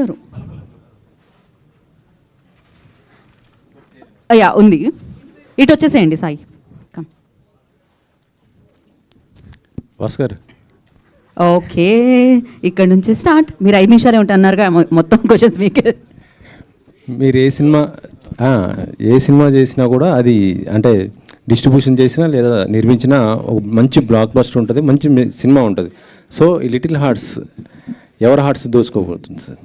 గారు యా ఉంది, ఇటు వచ్చేసేయండి సాయి. కమ్. భాస్కర్ ఓకే, ఇక్కడ నుంచి స్టార్ట్. మీరు 5 నిమిషాలే ఉంటున్నారుగా, మొత్తం క్వశ్చన్స్ మీకే. మీరు ఏ సినిమా చేసినా కూడా అది అంటే డిస్ట్రిబ్యూషన్ చేసినా లేదా నిర్మించినా ఒక మంచి బ్లాక్ బస్టర్ ఉంటుంది, మంచి సినిమా ఉంటుంది. సో ఈ లిటిల్ హార్ట్స్ ఎవరి హార్ట్స్ దోచుకోబోతుంది సార్?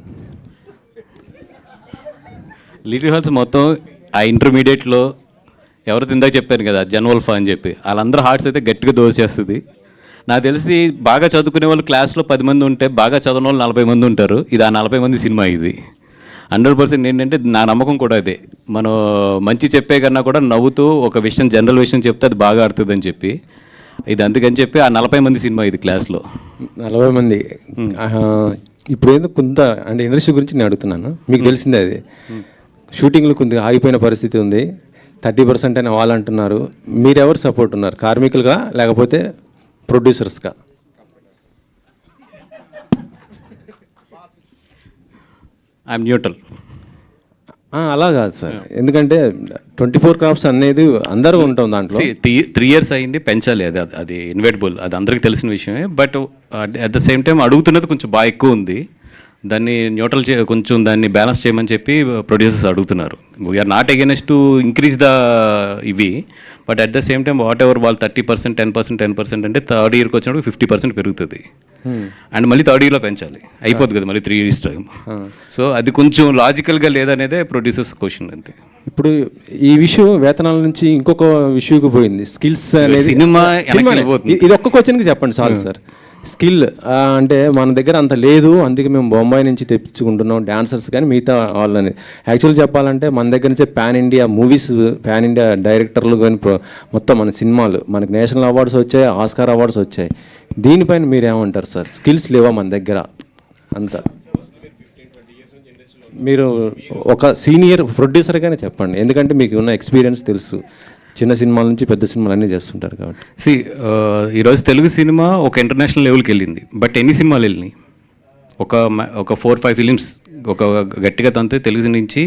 లిటిల్ హార్ట్స్ మొత్తం ఆ ఇంటర్మీడియట్లో ఎవరు ఇందాక చెప్పాను కదా జన్వల్ఫా అని చెప్పి, వాళ్ళందరూ హార్ట్స్ అయితే గట్టిగా దోచేస్తుంది. నాకు తెలిసి బాగా చదువుకునే వాళ్ళు క్లాస్లో 10 మంది ఉంటే బాగా చదవని వాళ్ళు 40 మంది ఉంటారు. ఇది ఆ 40 మంది సినిమా. ఇది 100% ఏంటంటే నా నమ్మకం కూడా అదే. మనం మంచి చెప్పే కన్నా కూడా నవ్వుతూ ఒక విషయం, జనరల్ విషయం చెప్తే అది బాగా ఆడుతుందని చెప్పి ఇది అందుకని చెప్పి ఆ 40 మంది సినిమా ఇది క్లాస్లో. 40 మంది. ఇప్పుడు ఏదో కొంత అంటే ఇండస్ట్రీ గురించి నేను అడుగుతున్నాను, మీకు తెలిసిందే అది షూటింగ్లు కొంత ఆగిపోయిన పరిస్థితి ఉంది. 30% అయినా వాళ్ళు అంటున్నారు. మీరెవరు సపోర్ట్ ఉన్నారు, కార్మికులుగా లేకపోతే ప్రొడ్యూసర్స్గా? I'm neutral. అలా కాదు సార్, ఎందుకంటే 24 క్రాఫ్ట్స్ అనేది అందరూ ఉంటాం దాంట్లో. 3 years అయింది, పెంచాలి. అది ఇన్వెటబుల్, అది అందరికీ తెలిసిన విషయమే. But at the same time అడుగుతున్నది కొంచెం బాగా ఎక్కువ ఉంది. దాన్ని న్యూట్రల్ కొంచెం దాన్ని బ్యాలెన్స్ చేయమని చెప్పి ప్రొడ్యూసర్స్ అడుగుతున్నారు. We are not against to increase the ఇవి, but at the same time whatever వాళ్ళు 30%, 10% అంటే థర్డ్ ఇయర్కి వచ్చినప్పుడు 50% పెరుగుతుంది. అండ్ మళ్ళీ థర్డ్ ఇయర్లో పెంచాలి, అయిపోతుంది కదా మళ్ళీ 3 years టైం. సో అది కొంచెం లాజికల్గా లేదనేదే ప్రొడ్యూసర్స్ క్వశ్చన్ అంతే. ఇప్పుడు ఈ విషయం వేతనాల నుంచి ఇంకొక విషయంకి పోయింది, స్కిల్స్ అనేది. సినిమా ఇది ఒక్క క్వశ్చన్కి చెప్పండి చాలు సార్. స్కిల్ అంటే మన దగ్గర అంత లేదు, అందుకే మేము బొంబాయి నుంచి తెప్పించుకుంటున్నాం డాన్సర్స్ కానీ మిగతా వాళ్ళని. యాక్చువల్గా చెప్పాలంటే మన దగ్గర నుంచే pan India movies, pan India డైరెక్టర్లు కానీ మొత్తం మన సినిమాలు మనకి నేషనల్ అవార్డ్స్ వచ్చాయి, ఆస్కార్ అవార్డ్స్ వచ్చాయి. దీనిపైన మీరు ఏమంటారు సార్? స్కిల్స్ లేవా మన దగ్గర అంతా? మీరు ఒక సీనియర్ ప్రొడ్యూసర్గానే చెప్పండి, ఎందుకంటే మీకు ఉన్న ఎక్స్పీరియన్స్ తెలుసు, చిన్న సినిమాల నుంచి పెద్ద సినిమాలు అన్నీ చేస్తుంటారు కాబట్టి. ఈరోజు తెలుగు సినిమా ఒక ఇంటర్నేషనల్ లెవెల్కి వెళ్ళింది. బట్ ఎన్ని సినిమాలు వెళ్ళినాయి? ఒక 4-5 ఫిలిమ్స్ ఒక గట్టిగా తంతే తెలుగు నుంచి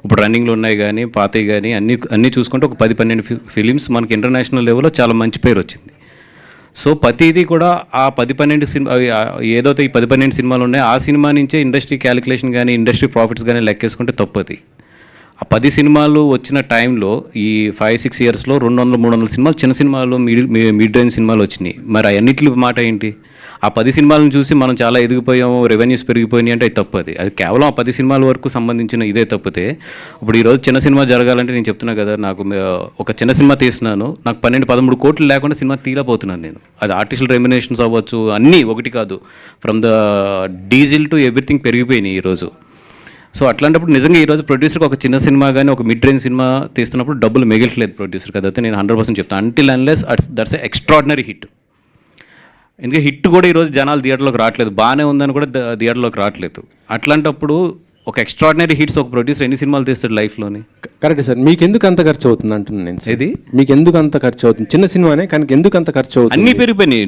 ఇప్పుడు రన్నింగ్లో ఉన్నాయి కానీ పాతవి కానీ అన్నీ చూసుకుంటే ఒక 10-12 ఫిలిమ్స్ మనకి ఇంటర్నేషనల్ లెవెల్లో చాలా మంచి పేరు వచ్చింది. సో ప్రతిదీ కూడా ఆ 10-12 సినిమా ఏదైతే ఈ 10-12 సినిమాలు ఉన్నాయో ఆ సినిమా నుంచే ఇండస్ట్రీ క్యాలిక్యులేషన్ కానీ ఇండస్ట్రీ ప్రాఫిట్స్ కానీ లెక్కేసుకుంటే తప్పది. ఆ 10 సినిమాలు వచ్చిన టైంలో ఈ 5-6 ఇయర్స్లో 200-300 సినిమాలు చిన్న సినిమాలు, మిడ్ రేంజ్ సినిమాలు వచ్చినాయి. మరి అన్నింటి మాట ఏంటి? ఆ 10 సినిమాలను చూసి మనం చాలా ఎదిగిపోయాము, రెవెన్యూస్ పెరిగిపోయినాయి అంటే అది తప్పది. అది కేవలం ఆ 10 సినిమాల వరకు సంబంధించిన ఇదే తప్పితే, ఇప్పుడు ఈరోజు చిన్న సినిమా జరగాలంటే నేను చెప్తున్నా కదా, నాకు ఒక చిన్న సినిమా తీస్తున్నాను, నాకు 12-13 కోట్లు లేకుండా సినిమా తీయలేకపోతున్నాను నేను. అది ఆర్టిస్టుల రెమ్యునేషన్స్ అవ్వచ్చు, అన్నీ ఒకటి కాదు, from the diesel to everything పెరిగిపోయినాయి ఈరోజు. సో అట్లాంటప్పుడు నిజంగా ఈరోజు ప్రొడ్యూసర్కి ఒక చిన్న సినిమా కానీ ఒక మిడ్ రేంజ్ సినిమా తీస్తున్నప్పుడు డబ్బులు మిగలట్లేదు ప్రొడ్యూసర్ కదా. అయితే నేను 100% చెప్తాను, until unless that's a extraordinary hit. ఎందుకంటే హిట్ కూడా ఈరోజు జనాలు థియేటర్లోకి రావట్లేదు, బాగానే ఉందని కూడా థియేటర్లోకి రావట్లేదు. అట్లాంటప్పుడు ఒక ఎక్స్ట్రాడినరీ హిట్స్ ఒక ప్రొడ్యూసర్ ఎన్ని సినిమాలు తీస్తాడు లైఫ్లోని? Correct sir. మీకు ఎందుకు అంత ఖర్చు అవుతుంది అంటున్నాను నేను. ఇది మీకు ఎందుకు అంత ఖర్చు అవుతుంది? చిన్న సినిమానే కానీ ఎందుకు అంత ఖర్చు అవుతుంది? అన్నీ పెరిగిపోయినాయి.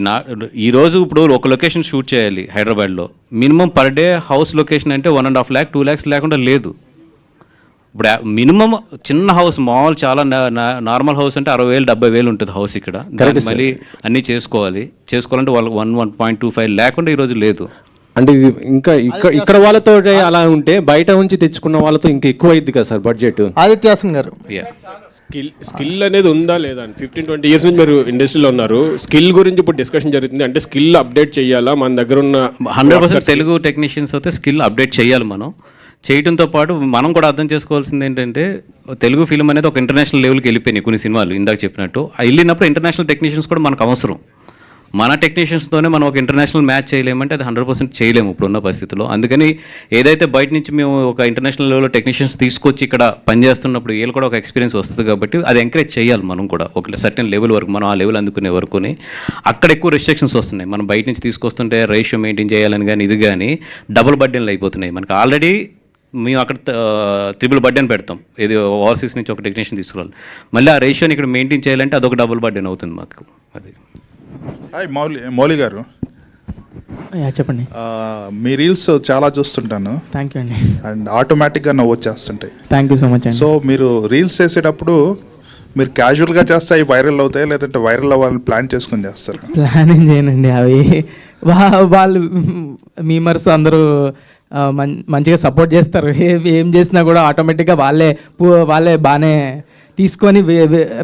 ఈరోజు ఇప్పుడు ఒక లొకేషన్ షూట్ చేయాలి హైదరాబాద్లో, minimum per day house location అంటే 1.5 lakh 2 lakhs లేకుండా లేదు. ఇప్పుడు మినిమం చిన్న హౌస్ మామూలు చాలా నార్మల్ హౌస్ అంటే 60,000 70,000 ఉంటుంది హౌస్. ఇక్కడ మళ్ళీ అన్నీ చేసుకోవాలంటే వాళ్ళకి 1.25 లేకుండా ఈరోజు లేదు. అంటే ఇది ఇంకా ఇక్కడ వాళ్ళతో అలా ఉంటే బయట నుంచి తెచ్చుకున్న వాళ్ళతో ఇంకా ఎక్కువ అయింది కదా సార్ బడ్జెట్. ఆదిత్యాసన్ గారు, స్కిల్ అనేది ఉందా లేదా? 15-20 years నుంచి మీరు ఇండస్ట్రీలో ఉన్నారు, స్కిల్ గురించి ఇప్పుడు డిస్కషన్ జరుగుతుంది. అంటే స్కిల్ అప్డేట్ చేయాలా? మన దగ్గర ఉన్న 100% తెలుగు టెక్నీషియన్స్ అయితే స్కిల్ అప్డేట్ చేయాలి. మనం చేయడంతో పాటు మనం కూడా అర్థం చేసుకోవాల్సింది ఏంటంటే, తెలుగు ఫిల్మ్ అనేది ఒక ఇంటర్నేషనల్ లెవెల్కి వెళ్ళిపోయినాయి కొన్ని సినిమాలు. ఇందాక చెప్పినట్టు వెళ్ళినప్పుడు ఇంటర్నేషనల్ టెక్నీషియన్స్ కూడా మనకు అవసరం. మన టెక్నీషియన్స్తోనే మనం ఒక ఇంటర్నేషనల్ మ్యాచ్ చేయలేమంటే అది 100% చేయలేము ఇప్పుడున్న పరిస్థితుల్లో. అందుకని ఏదైతే బయట నుంచి మేము ఒక ఇంటర్నేషనల్ లెవెల్లో టెక్నీషియన్స్ తీసుకొచ్చి ఇక్కడ పనిచేస్తున్నప్పుడు వీళ్ళు కూడా ఒక ఎక్స్పీరియన్స్ వస్తుంది కాబట్టి అది ఎంకరేజ్ చేయాలి మనం కూడా ఒక సర్టెన్ లెవెల్ వరకు. మనం ఆ లెవెల్ అందుకునే వరకుని అక్కడ ఎక్కువ రెస్ట్రిక్షన్స్ వస్తున్నాయి. మనం బయట నుంచి తీసుకొస్తుంటే రేషియో మెయింటైన్ చేయాలని కానీ ఇది కానీ డబుల్ బర్డెన్లు అయిపోతున్నాయి మనకి. ఆల్రెడీ మేము అక్కడ 3 బర్డెన్ పెడతాం, ఇది ఓవర్సీస్ నుంచి ఒక టెక్నీషియన్ తీసుకురావాలి, మళ్ళీ ఆ రేషియోని ఇక్కడ మెయింటైన్ చేయాలంటే అదొక డబుల్ బర్డెన్ అవుతుంది మాకు. అది హాయ్ మౌలి గారు, చెప్పండి. మీ రీల్స్ చాలా చూస్తుంటాను థ్యాంక్ యూ అండి. అండ్ ఆటోమేటిక్గా నవ్వు వచ్చేస్తుంటాయి. థ్యాంక్ యూ సో మచ్ అండి. సో మీరు రీల్స్ చేసేటప్పుడు మీరు క్యాజువల్గా చేస్తే అవి వైరల్ అవుతాయి, లేదంటే వైరల్ అవ్వాలని ప్లాన్ చేసుకొని చేస్తారు? ప్లాన్ ఏం చేయనండి, అవి వాళ్ళు మీమర్స్ అందరూ మంచిగా సపోర్ట్ చేస్తారు. ఏం చేసినా కూడా ఆటోమేటిక్గా వాళ్ళే బాగానే తీసుకొని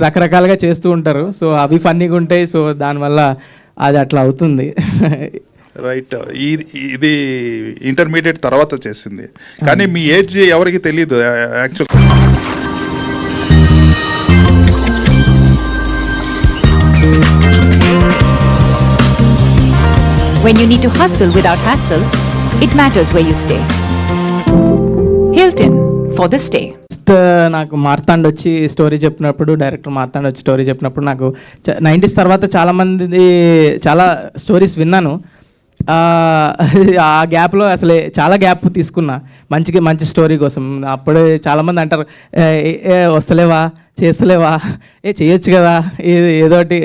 రకరకాలుగా చేస్తూ ఉంటారు. సో అవి ఫన్నీగా ఉంటాయి. సో దానివల్ల అది అట్లా అవుతుంది. రైట్. ఇది ఇంటర్మీడియట్ తర్వాత చేసింది, కానీ మీ ఏజ్ ఎవరికి తెలియదు actual. When you need to hustle without hassle, it matters where you stay. Hilton for the stay. నాకు మార్తాండ్ వచ్చి స్టోరీ చెప్పినప్పుడు, డైరెక్టర్ మార్తాండ్ వచ్చి స్టోరీ చెప్పినప్పుడు నాకు 90s తర్వాత చాలా స్టోరీస్ విన్నాను. ఆ గ్యాప్లో అసలే చాలా గ్యాప్ తీసుకున్నా మంచి స్టోరీ కోసం. అప్పుడే చాలామంది అంటారు, వస్తలేవా, చేస్తలేవా, చేయొచ్చు కదా, ఏదోటి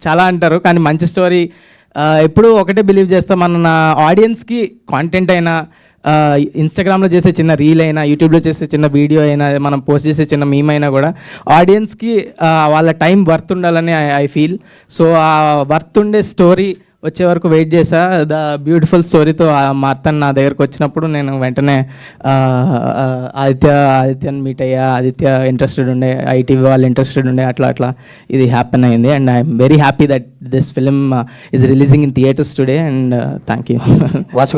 చాలా అంటారు. కానీ మంచి స్టోరీ ఎప్పుడూ ఒకటే బిలీవ్ చేస్తాం, మన ఆడియన్స్కి కాంటెంట్ అయినా, ఇన్స్టాగ్రామ్లో చేసే చిన్న రీల్ అయినా, యూట్యూబ్లో చేసే చిన్న వీడియో అయినా, మనం పోస్ట్ చేసే చిన్న మీమ్ అయినా కూడా ఆడియన్స్కి వాళ్ళ టైం వర్త్ ఉండాలని ఐ ఫీల్. సో ఆ వర్త్ ఉండే స్టోరీ వచ్చే వరకు వెయిట్ చేశా. ద బ్యూటిఫుల్ స్టోరీతో మార్తాన్ నా దగ్గరకు వచ్చినప్పుడు నేను వెంటనే ఆదిత్యని మీట్ అయ్యా. ఆదిత్య ఇంట్రెస్టెడ్ ఉండే, ఐటీవీ వాళ్ళు ఇంట్రెస్టెడ్ ఉండే, అట్లా ఇది హ్యాపెన్ అయింది. And I'm very happy that this film is releasing in theatres today. And thank you. Vasu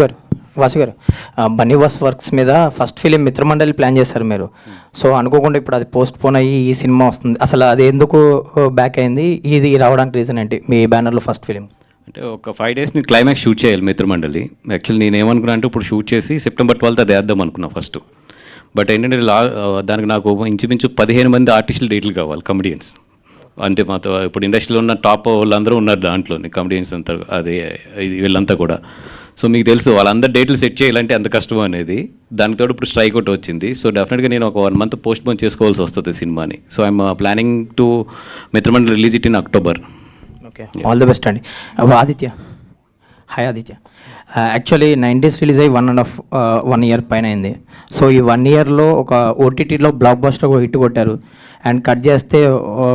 గారు, బన్నీవాస్ వర్క్స్ మీద ఫస్ట్ ఫిలిం మిత్రమండలి ప్లాన్ చేశారు మీరు. సో అనుకోకుండా ఇప్పుడు అది పోస్ట్ పోన్ అయ్యి ఈ సినిమా వస్తుంది. అసలు అది ఎందుకు బ్యాక్ అయింది, ఇది రావడానికి రీజన్ ఏంటి? మీ బ్యానర్లో ఫస్ట్ ఫిలిం అంటే ఒక 5 days ని క్లైమాక్స్ షూట్ చేయాలి మిత్రమండలి. యాక్చువల్లీ నేను ఏమనుకున్నా అంటే ఇప్పుడు షూట్ చేసి September 12th అది వేద్దాం అనుకున్నా ఫస్ట్. బట్ ఏంటంటే దానికి నాకు ఇంచుమించు 15 మంది ఆర్టిస్టులు డేట్లు కావాలి, కమెడియన్స్. అంటే మాతో ఇప్పుడు ఇండస్ట్రీలో ఉన్న టాప్ వాళ్ళందరూ ఉన్నారు దాంట్లోని, కమెడియన్స్ అంతా, అదే వీళ్ళంతా కూడా. సో మీకు తెలుసు వాళ్ళందరూ డేట్లు సెట్ చేయాలంటే ఎంత కష్టం అనేది. దానితో ఇప్పుడు స్ట్రైక్ అవుట్ వచ్చింది. సో డెఫినెట్గా నేను ఒక 1 month పోస్ట్ పోన్ చేసుకోవాల్సి వస్తుంది సినిమాని. So I'm planning to Mithra Mandali release it in October. Okay, all the best అండి. Aditya, hi Aditya. Actually 90s release అయ్యి 1 year పైన అయింది. సో ఈ 1 yearలో ఒక ఓటీటీలో బ్లాక్ బస్టర్ హిట్ కొట్టారు. అండ్ కట్ చేస్తే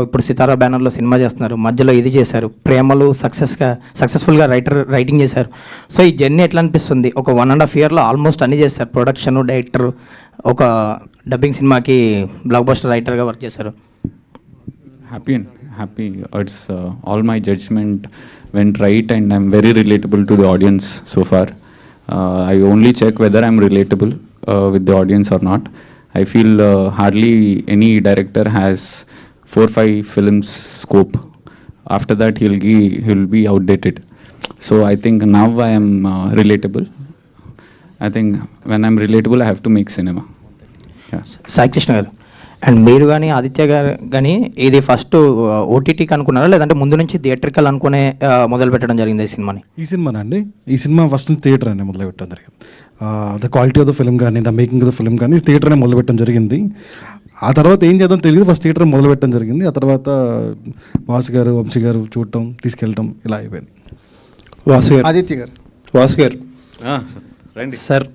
ఇప్పుడు సితారా బ్యానర్లో సినిమా చేస్తున్నారు, మధ్యలో ఇది చేశారు, ప్రేమలు సక్సెస్ఫుల్గా రైటింగ్ చేశారు. సో ఈ జర్నీ ఎట్లా అనిపిస్తుంది? ఒక 1.5 yearలో ఆల్మోస్ట్ అన్నీ చేశారు, ప్రొడక్షన్, డైరెక్టర్, ఒక డబ్బింగ్ సినిమాకి బ్లాక్ బస్టర్ రైటర్గా వర్క్ చేశారు. Happy. It's all my judgment went right, and I'm very relatable to the audience so far. I only check whether I'm relatable with the audience or not. I feel hardly any director has 4-5 films scope. After that, he'll be outdated. So I think now I am relatable. I think when I'm relatable, I have to make cinema. Yeah. Sai Krishna గారు, and మీరు కానీ ఆదిత్య గారు కానీ ఇది first ఓటీటీకి అనుకున్నారా, లేదంటే ముందు నుంచి థియేటర్కల్ అనుకునే మొదలు పెట్టడం జరిగింది ఈ సినిమాని? ఈ సినిమా ఫస్ట్ థియేటర్ అనే మొదలు పెట్టడం జరిగింది. The quality of the film కానీ, the making of the film కానీ థియేటర్ అనే మొదలు పెట్టడం జరిగింది. ఆ తర్వాత ఏం చేద్దాం తెలియదు, ఫస్ట్ థియేటర్ మొదలు పెట్టడం జరిగింది. ఆ తర్వాత వాసు గారు, వంశీ గారు చూడటం, తీసుకెళ్ళటం, ఇలా అయిపోయింది. వాసు గారు రండి సార్.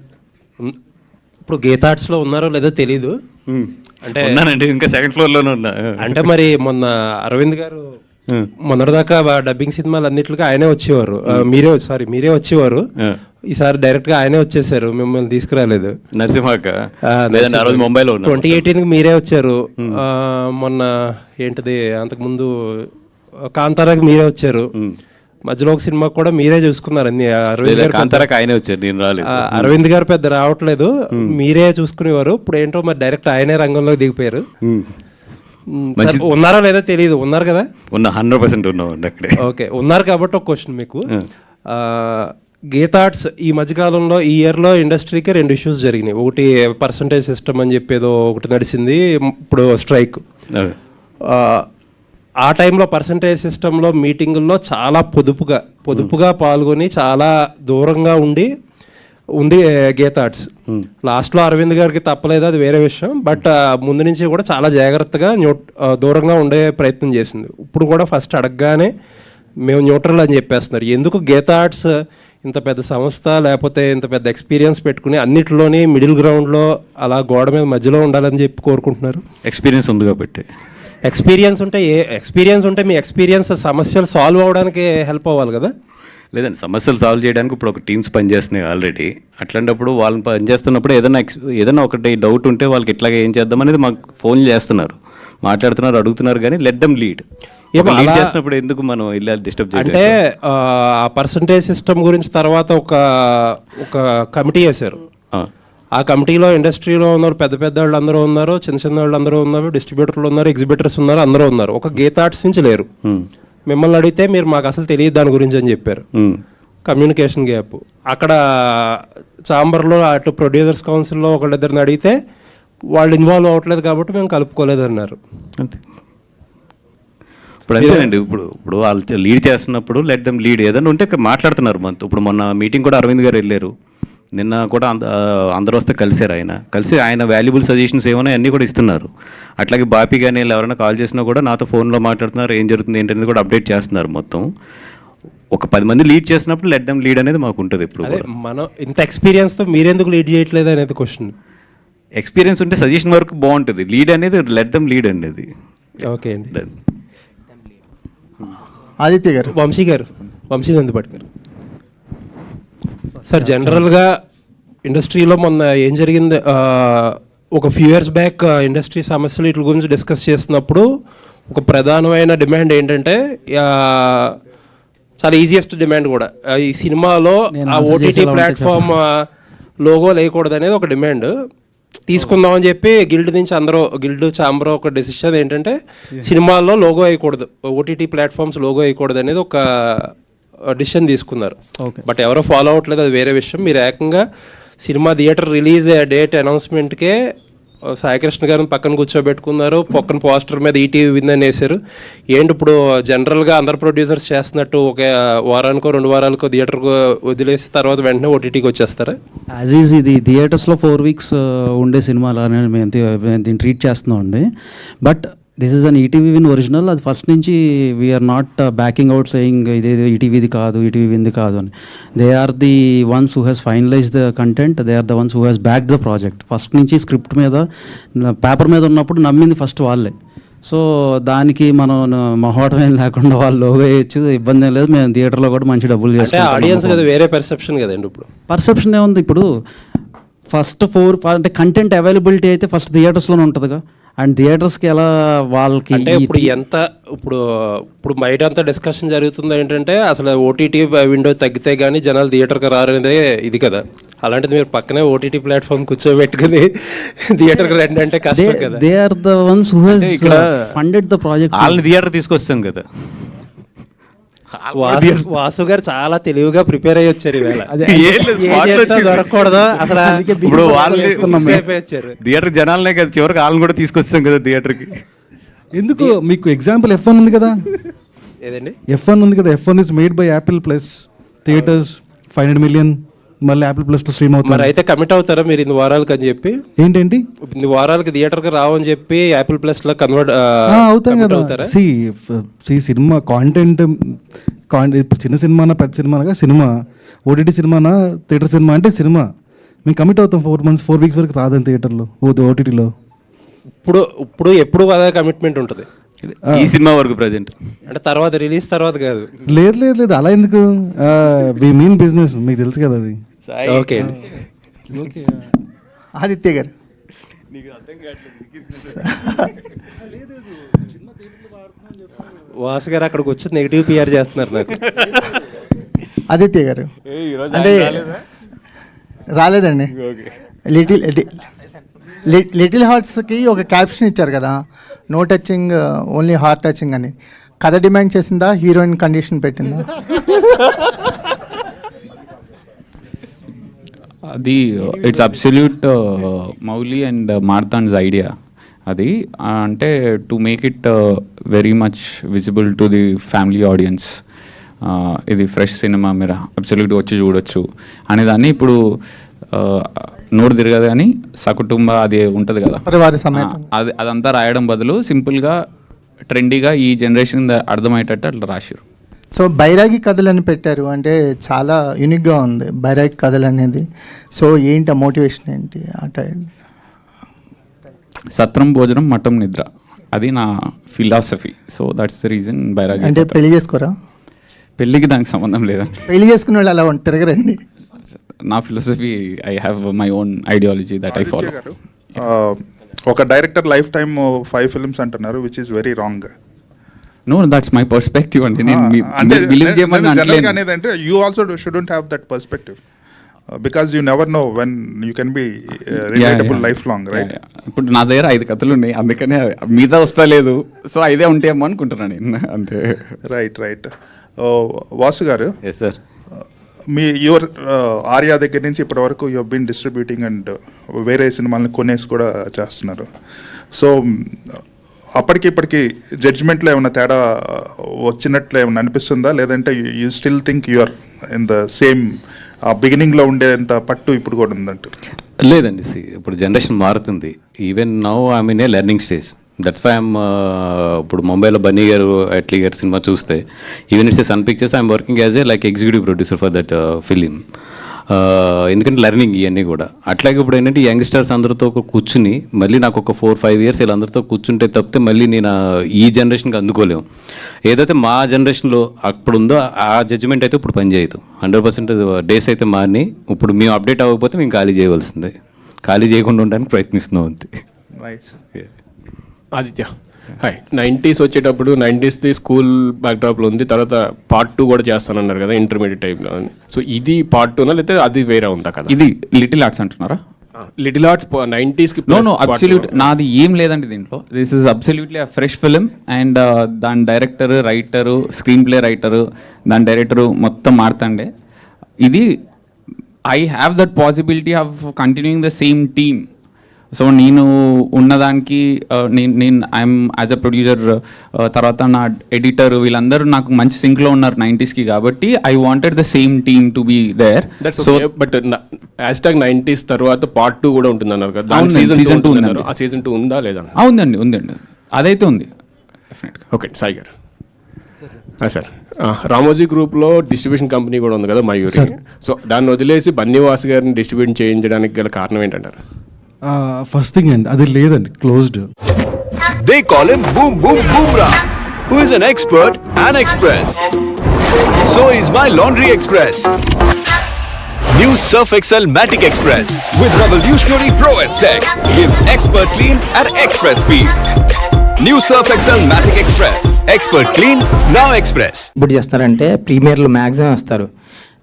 ఇప్పుడు గీతార్ట్స్లో ఉన్నారో లేదో తెలీదు, అంటే ఉన్నానండి, ఇంకా 2nd floorలోనే ఉన్నా. అంటే మరి మొన్న అరవింద్ గారు మొన్నటిదాకా డబ్బింగ్ సినిమాలు అన్నిట్లుగా ఆయనే వచ్చేవారు, మీరే వచ్చేవారు. ఈసారి డైరెక్ట్ గా ఆయనే వచ్చేసారు, మిమ్మల్ని తీసుకురాలేదు. నరసింహక ముంబైలో 2018 మీరే వచ్చారు. మొన్న ఏంటిది అంతకుముందు కాంతారాకి మీరే వచ్చారు. మధ్యలో ఒక సినిమా కూడా మీరే చూసుకున్నారు అన్ని. అరవింద్ గారు ఆయనే వచ్చారు, నేను రాలేదు. అరవింద్ గారు పెద్ద రావట్లేదు, మీరే చూసుకునేవారు. ఇప్పుడు ఏంటో మరి డైరెక్ట్ ఆయనే రంగంలోకి దిగిపోయారు. ఉన్నారా లేదా తెలియదు, ఉన్నారు కదా? 100% ఉన్నామండి అక్కడే. ఓకే, ఉన్నారు కాబట్టి ఒక క్వశ్చన్ మీకు. గీతార్ట్స్ ఈ మధ్యకాలంలో ఈ ఇయర్లో ఇండస్ట్రీకి 2 issues జరిగినాయి. ఒకటి పర్సంటేజ్ సిస్టమ్ అని చెప్పేదో ఒకటి నడిచింది, ఇప్పుడు స్ట్రైక్. ఆ టైంలో పర్సంటేజ్ సిస్టంలో మీటింగుల్లో చాలా పొదుపుగా పాల్గొని చాలా దూరంగా ఉంది గీతార్ట్స్. లాస్ట్లో అరవింద్ గారికి తప్పలేదు, అది వేరే విషయం. బట్ ముందు నుంచి కూడా చాలా జాగ్రత్తగా దూరంగా ఉండే ప్రయత్నం చేసింది. ఇప్పుడు కూడా ఫస్ట్ అడగగానే మేము న్యూట్రల్ అని చెప్పేస్తున్నారు. ఎందుకు గీతార్ట్స్ ఇంత పెద్ద సంస్థ లేకపోతే ఇంత పెద్ద ఎక్స్పీరియన్స్ పెట్టుకుని అన్నిటిలోని మిడిల్ గ్రౌండ్లో అలా గోడ మీద మధ్యలో ఉండాలని చెప్పి కోరుకుంటున్నారు? ఎక్స్పీరియన్స్ ఉంది కాబట్టి. ఎక్స్పీరియన్స్ ఉంటే మీ ఎక్స్పీరియన్స్ సమస్యలు సాల్వ్ అవ్వడానికి హెల్ప్ అవ్వాలి కదా? లేదండి, సమస్యలు సాల్వ్ చేయడానికి ఇప్పుడు ఒక టీమ్స్ పనిచేస్తున్నాయి ఆల్రెడీ. అట్లాంటప్పుడు వాళ్ళని పనిచేస్తున్నప్పుడు ఏదైనా ఒకటి డౌట్ ఉంటే వాళ్ళకి ఇట్లాగే ఏం చేద్దాం అనేది మాకు ఫోన్ చేస్తున్నారు, మాట్లాడుతున్నారు, అడుగుతున్నారు. కానీ లెట్ దెమ్ లీడ్. లీడ్ చేసినప్పుడు ఎందుకు మనం ఇలా డిస్టర్బ్ చేయాలి? అంటే ఆ పర్సంటేజ్ సిస్టమ్ గురించి తర్వాత ఒక కమిటీ వేశారు. ఆ కమిటీలో ఇండస్ట్రీలో ఉన్నారు, పెద్ద పెద్ద వాళ్ళు అందరూ ఉన్నారు, చిన్న చిన్న వాళ్ళు అందరూ ఉన్నారు, డిస్ట్రిబ్యూటర్లు ఉన్నారు, ఎగ్జిబిటర్స్ ఉన్నారు, అందరూ ఉన్నారు. ఒక గీత ఆర్ట్స్ నుంచి లేరు. మిమ్మల్ని అడిగితే మీరు మాకు అసలు తెలియదు దాని గురించి అని చెప్పారు. Communication gap. అక్కడ ఛాంబర్లో అటు ప్రొడ్యూసర్స్ కౌన్సిల్లో ఒకళ్ళిద్దరిని అడిగితే వాళ్ళు ఇన్వాల్వ్ అవ్వట్లేదు కాబట్టి మేము కలుపుకోలేదు అన్నారు. అంతే. ఇప్పుడు అంతేనండి. ఇప్పుడు వాళ్ళు లీడ్ చేస్తున్నప్పుడు లెట్ దెమ్ లీడ్. ఏదైనా ఉంటే మాట్లాడుతున్నారు మనతో. ఇప్పుడు మొన్న మీటింగ్ కూడా అరవింద్ గారు వెళ్ళారు, నిన్న కూడా అందరూ వస్తే కలిసారు. కలిసి ఆయన వాల్యుబుల్ సజెషన్స్ ఏమైనా అన్నీ కూడా ఇస్తున్నారు. అట్లాగే బాపీ కానీ ఎవరైనా కాల్ చేసినా కూడా నాతో ఫోన్లో మాట్లాడుతున్నారు, ఏం జరుగుతుంది ఏంటనేది కూడా అప్డేట్ చేస్తున్నారు. మొత్తం ఒక 10 మంది లీడ్ చేసినప్పుడు లెట్ దెమ్ లీడ్ అనేది మాకు ఉంటుంది. ఇప్పుడు మనం ఇంత ఎక్స్పీరియన్స్తో మీరెందుకు లీడ్ చేయట్లేదు అనేది క్వశ్చన్. ఎక్స్పీరియన్స్ ఉంటే సజెషన్ వరకు బాగుంటుంది, లీడ్ అనేది లెట్ దెమ్ లీడ్ అనేది. ఓకే అండి. ఆదిత్య గారు, వంశీ నందిపాటి గారు. సార్, జనరల్గా ఇండస్ట్రీలో మొన్న ఏం జరిగింది, ఒక ఫ్యూ ఇయర్స్ బ్యాక్ ఇండస్ట్రీ సమస్యలు వీటి గురించి డిస్కస్ చేస్తున్నప్పుడు ఒక ప్రధానమైన డిమాండ్ ఏంటంటే, చాలా ఈజియెస్ట్ డిమాండ్ కూడా, ఈ సినిమాలో ఆ ఓటీటీ ప్లాట్ఫామ్ లోగో లేకూడదు అనేది ఒక డిమాండ్ తీసుకుందామని చెప్పి గిల్డ్ ఛాంబర్ ఒక డెసిషన్ ఏంటంటే సినిమాల్లో లోగో వేయకూడదు, ఓటీటీ ప్లాట్ఫామ్స్ లోగో వేయకూడదు అనేది ఒక డిసిషన్ తీసుకున్నారు. బట్ ఎవరో ఫాలో అవ్వట్లేదు, అది వేరే విషయం. మీరు ఏకంగా సినిమా థియేటర్ రిలీజ్ డేట్ అనౌన్స్మెంట్కే సాయికృష్ణ గారిని పక్కన కూర్చోబెట్టుకున్నారు, పక్కన పోస్టర్ మీద ఈటీవీ విందని వేశారు. ఏంటి ఇప్పుడు జనరల్గా అందరు ప్రొడ్యూసర్స్ చేస్తున్నట్టు ఒక వారానికో 2 వారాలకో థియేటర్కు వదిలేసి తర్వాత వెంటనే ఓటీటీకి వచ్చేస్తారా? యాజ్ ఈజ్ ఇది థియేటర్స్లో 4 weeks ఉండే సినిమాలు అనేది మేము దీన్ని ట్రీట్ చేస్తున్నాం అండి. But this is an ETV Win original. అది ఫస్ట్ నుంచి we are not backing out saying ఇది ఈటీవీది కాదు, ఈటీవీ వింది కాదు అని. They are the ones who has finalize the content, they are the ones who has back the project. First నుంచి script మీద పేపర్ మీద ఉన్నప్పుడు నమ్మింది ఫస్ట్ వాళ్ళే. సో దానికి మనం మొహమాటం లేకుండా వాళ్ళు లోగో వేయచ్చు, ఇబ్బంది ఏం లేదు. మేము థియేటర్లో కూడా మంచి డబ్బులు చేస్తాం. ఆడియన్స్ కదా వేరే పర్సెప్షన్ కదండి. ఇప్పుడు పర్సెప్షన్ ఏముంది, ఇప్పుడు ఫస్ట్ 4 అంటే కంటెంట్ అవైలబిలిటీ అయితే ఫస్ట్ థియేటర్స్లోనే ఉంటుందిగా. అండ్ థియేటర్స్కి ఎలా వాళ్ళకి అంటే ఇప్పుడు బయట అంతా డిస్కషన్ జరుగుతుంది ఏంటంటే అసలు ఓటీటీ విండో తగ్గితే కానీ జనాలు థియేటర్కి రారనేదే ఇది కదా. అలాంటిది మీరు పక్కనే ఓటీటీ ప్లాట్ఫామ్ కూర్చోబెట్టుకుని థియేటర్కి రండి అంటే కష్టం కదా. They are the ones who has funded the project. వాళ్ళని థియేటర్ తీసుకొస్తాం కదా. వాసు గారు చాలా తెలివిగా ప్రిపేర్ అయ్యి వచ్చారు ఈవేళ. దొరకకూడదు అసలు. ఇప్పుడు థియేటర్ జనాలనే కదా, చివరికి వాళ్ళని కూడా తీసుకొస్తాం కదా థియేటర్కి. ఎందుకు మీకు ఎగ్జాంపుల్ F1 ఉంది కదా. ఏదండి F1 ఉంది కదా. F1 is made by Apple plus theatres 500 million. మళ్ళీ యాపిల్ ప్లస్ తో స్ట్రీమ్ అవుతుంది. మరి అయితే కమిట్ అవుతారా మీరు 2 వారాలకి అని చెప్పి? ఏంటంటి 2 వారాలకి థియేటర్కి రావని చెప్పి యాపిల్ ప్లస్ లో కన్వర్ట్ అవుతాం కదా. సినిమా కాంటెంట్ ఇప్పుడు చిన్న సినిమానా పెద్ద సినిమాగా, సినిమా ఓటీటీ సినిమానా థియేటర్ సినిమా అంటే సినిమా మేము కమిట్ అవుతాం. 4 weeks వరకు రాదని థియేటర్లో ఓటీటీలో. ఇప్పుడు ఎప్పుడు అదే కమిట్మెంట్ ఉంటుంది ఈ సినిమా వరకు ప్రజెంట్, అంటే తర్వాత రిలీజ్ తర్వాత కాదు. లేదు అలా ఎందుకు, వి మీన్ బిజినెస్, మీకు తెలుసు కదా అది. ఓకే అండి. ఆదిత్య గారు, వాసు గారు అక్కడికి వచ్చి నెగిటివ్ PR చేస్తున్నారు నాకు. ఆదిత్య గారు అంటే రాలేదండి. లిటిల్ హార్ట్స్కి ఒక క్యాప్షన్ ఇచ్చారు కదా, no touching only heart touching అని. కథ డిమాండ్ చేసిందా, హీరోయిన్ కండిషన్ పెట్టిందా? అది ఇట్స్ అబ్సల్యూట్ మౌలి అండ్ మార్తాన్స్ ఐడియా. అది అంటే to make it very much visible to the family audience. ఇది ఫ్రెష్ సినిమా, మీరు అబ్సల్యూట్గా వచ్చి చూడొచ్చు అనేదాన్ని. ఇప్పుడు నోరు తిరగదు కానీ సకుటుంబ అది ఉంటుంది కదా, అదంతా రాయడం బదులు సింపుల్గా ట్రెండీగా ఈ జనరేషన్ అర్థమయ్యేటట్టు అట్లా రాశారు. సో బైరాగి కథలు అని పెట్టారు, అంటే చాలా యూనిక్గా ఉంది బైరాగి కథలు అనేది. సో ఏంటి ఆ మోటివేషన్ ఏంటి ఆ టైం? సత్రం భోజనం మఠం నిద్ర, అది నా philosophy. So that's the reason బైరాగి. అంటే పెళ్లి చేసుకోరా? పెళ్ళికి దానికి సంబంధం లేదండి. పెళ్లి చేసుకునే వాళ్ళు అలా తిరగరండి. నా philosophy, I have my own ideology that I follow. ఒక డైరెక్టర్ లైఫ్ టైమ్ 5 films అంటున్నారు, which is very wrong. No, that's my perspective అండి. నేను బిలీవ్ చేయమని జనరల్గా అనేది అంటే you also shouldn't have that perspective because you never know when you can be relatable life long, right? ఇప్పుడు నా దగ్గర 5 కథలు ఉన్నాయి, అందుకనే మీద వస్తా లేదు. సో 5 ఉంటాయేమో అనుకుంటున్నాను నేను, అంతే. Right. Vasu garu, yes sir. మీ యువర్ ఆర్యా దగ్గర నుంచి ఇప్పటి వరకు యూ బీన్ డిస్ట్రిబ్యూటింగ్ అండ్ వేరే సినిమాలను కొనేసి కూడా చేస్తున్నారు. సో అప్పటికి ఇప్పటికి జడ్జ్మెంట్లో ఏమైనా తేడా వచ్చినట్లు ఏమైనా అనిపిస్తుందా, లేదంటే you still think you are in the same బిగినింగ్లో ఉండేంత పట్టు ఇప్పుడు కూడా ఉందంట? లేదండి, ఇప్పుడు జనరేషన్ మారుతుంది. Even now I mean a learning stage. That's why I'm ఇప్పుడు ముంబైలో బన్నీ గారు అట్లీ గారు సినిమా చూస్తే, even it's Sun Pictures, I'm working as a like executive producer for that film. ఎందుకంటే లెర్నింగ్ ఇవన్నీ కూడా. అట్లాగే ఇప్పుడు ఏంటంటే యంగ్స్టర్స్ అందరితో కూర్చుని మళ్ళీ నాకు ఒక 4-5 years వీళ్ళందరితో కూర్చుంటే తప్పితే మళ్ళీ నేను ఈ జనరేషన్కి అందుకోలేము. ఏదైతే మా జనరేషన్లో అప్పుడు ఉందో ఆ జడ్జిమెంట్ అయితే ఇప్పుడు పనిచేయదు. 100% డేస్ అయితే మారినాయి. ఇప్పుడు మేము అప్డేట్ అవ్వకపోతే మేము ఖాళీ చేయవలసిందే. ఖాళీ చేయకుండా ఉండడానికి ప్రయత్నిస్తున్నాం అంతే. ఆదిత్య, హాయ్. 90s వచ్చేటప్పుడు 90sది స్కూల్ బ్యాక్డ్రాప్లో ఉంది, తర్వాత పార్ట్ 2 కూడా చేస్తానన్నారు కదా ఇంటర్మీడియట్ టైంలో. సో ఇది పార్ట్ 2నా లేకపోతే అది వేరే ఉందా కదా? ఇది లిటిల్ ఆర్ట్స్ అంటున్నారా? లిటిల్ ఆర్ట్స్ 90sకి. నో, అబ్సల్యూట్ నాది ఏం లేదండి దీంట్లో. This is absolutely a fresh film and దాని director, writer, screenplay writer, దాని డైరెక్టరు మొత్తం మారుతండే. ఇది I have that possibility of continuing the same team. So నేను ఉన్నదానికి నేను ఐఎమ్ యాజ్ అ ప్రొడ్యూసర్, తర్వాత నా ఎడిటర్, వీళ్ళందరూ నాకు మంచి సింక్లో ఉన్నారు 90sకి. కాబట్టి I wanted the same team to be there. So but hashtag 90s తర్వాత పార్ట్ 2 కూడా ఉంటుంది అన్నారు కదా, సీజన్ 2 ఉన్నారు. ఆ సీజన్ 2 ఉందా లేదా? ఉందండి, అదైతే ఉంది డెఫినెట్గా. ఓకే, సాయి గారు. సార్, రామోజీ గ్రూప్లో డిస్ట్రిబ్యూషన్ కంపెనీ కూడా ఉంది కదా మయూరి. సో దాన్ని వదిలేసి బన్నీవాస్ గారిని డిస్ట్రిబ్యూట్ చేయించడానికి గల కారణం ఏంటంటారు? ఫస్ట్ థింగ్ అండి, అది లేదండి, closed. They call him Boom Boom Boomra, who is an expert and express. So is my Laundry Express. New Surf Excel Matic Express with revolutionary Pro S Tech gives expert clean at express speed. New Surf Excel Matic Express, expert clean, now express. ఇప్పుడు చేస్తారంటే ప్రీమియర్లు maximum వస్తారు.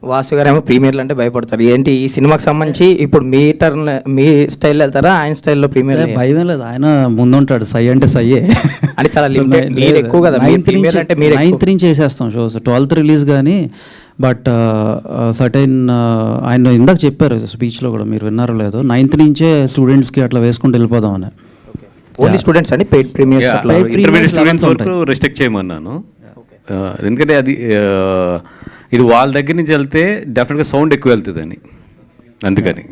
వాసు గారు ఏమో ప్రీమియర్లు అంటే భయపడతారు. ఏంటి ఈ సినిమాకి సంబంధించి ఇప్పుడు మీ టర్న్, మీ స్టైల్ వెళ్తారా, ఆయన స్టైల్లో ప్రీమియర్? భయం లేదు, ఆయన ముందుంటాడు. సై అంటే సయ్యే అంటే చాలా లిమిటెడ్, మీరు ఎక్కువ కదా. 9th నుంచి వేసేస్తాం షోస్. 12th రిలీజ్ కానీ, బట్ సర్టైన్ ఆయన ఇందాక చెప్పారు స్పీచ్లో కూడా, మీరు విన్నారో లేదో, 9th నుంచే స్టూడెంట్స్కి అట్లా వేసుకుంటూ వెళ్ళిపోదామని. ఓన్లీ స్టూడెంట్స్ అండి, పెయిడ్ ప్రీమియర్స్ ఇంటర్మీడియట్ స్టూడెంట్స్ వరకు రిస్ట్రిక్ట్ చేయమన్నాను. ఎందుకంటే అది ఇది వాళ్ళ దగ్గర నుంచి వెళ్తే డెఫినెట్గా సౌండ్ ఎక్కువ వెళ్తుంది అని, అందుకని.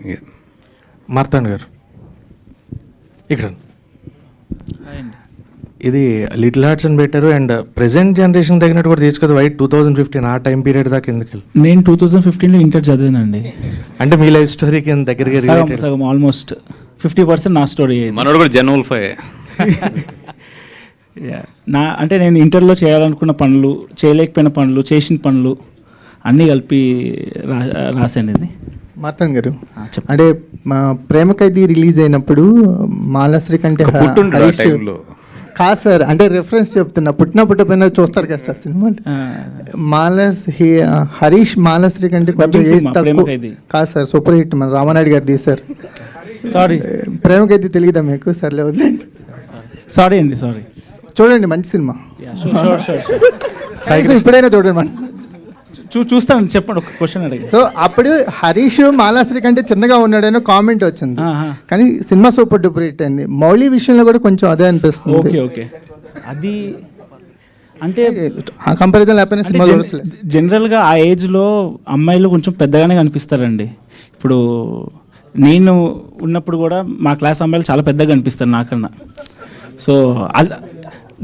మార్తాండ్ గారు ఇక్కడ ఇది లిటిల్ ఆర్ట్స్ అని పెట్టారు, అండ్ ప్రెసెంట్ జనరేషన్ తగినట్టు కూడా తీసుకోదు. వైట్ 2015 ఆ టైం పీరియడ్ దాకా ఎందుకు వెళ్ళి? నేను 2015లో ఇంటర్ చదివానండి. అంటే మీ లైఫ్ స్టోరీకి దగ్గరగా సగం ఆల్మోస్ట్ 50% నా స్టోరీ. మనోడు కూడా జనవల్ఫై. అంటే నేను ఇంటర్లో చేయాలనుకున్న పనులు, చేయలేకపోయిన పనులు, చేసిన పనులు అన్నీ కలిపి రాశాను ఇది. మార్తాండ్ గారు, అంటే మా ప్రేమ ఖైదీ రిలీజ్ అయినప్పుడు మాలాశ్రీ కంటే హరీష్ కాదు సార్, అంటే రెఫరెన్స్ చెప్తున్నా, పుట్టిపోయినా చూస్తారు కదా సార్ సినిమా. హరీష్ మాలాశ్రీ కంటే కొంచెం కాదు సార్, సూపర్ హిట్ మన రామానాయుడు గారు తీశారు. సారీ, ప్రేమ ఖైదీ తెలియదా మీకు? సర్లే వదిలేండి. సారీ అండి, సారీ. చూడండి, మంచి సినిమా. ఇప్పుడైనా చూడండి, చూస్తాను. చెప్పండి, ఒక క్వశ్చన్ అడిగి. సో అప్పుడు హరీష్ మాలాశ్రీ కంటే చిన్నగా ఉన్నాడని కామెంట్ వచ్చింది, కానీ సినిమా సూపర్ డూపర్ హిట్ అయింది. మౌలి విషయంలో కూడా కొంచెం అదే అనిపిస్తుంది. ఓకే ఓకే, అది అంటే ఆ కంపారిజన్ లేకపోయినా సినిమా జనరల్గా ఆ ఏజ్లో అమ్మాయిలు కొంచెం పెద్దగానే కనిపిస్తారండి. ఇప్పుడు నేను ఉన్నప్పుడు కూడా మా క్లాస్ అమ్మాయిలు చాలా పెద్దగా కనిపిస్తారు నాకన్నా. సో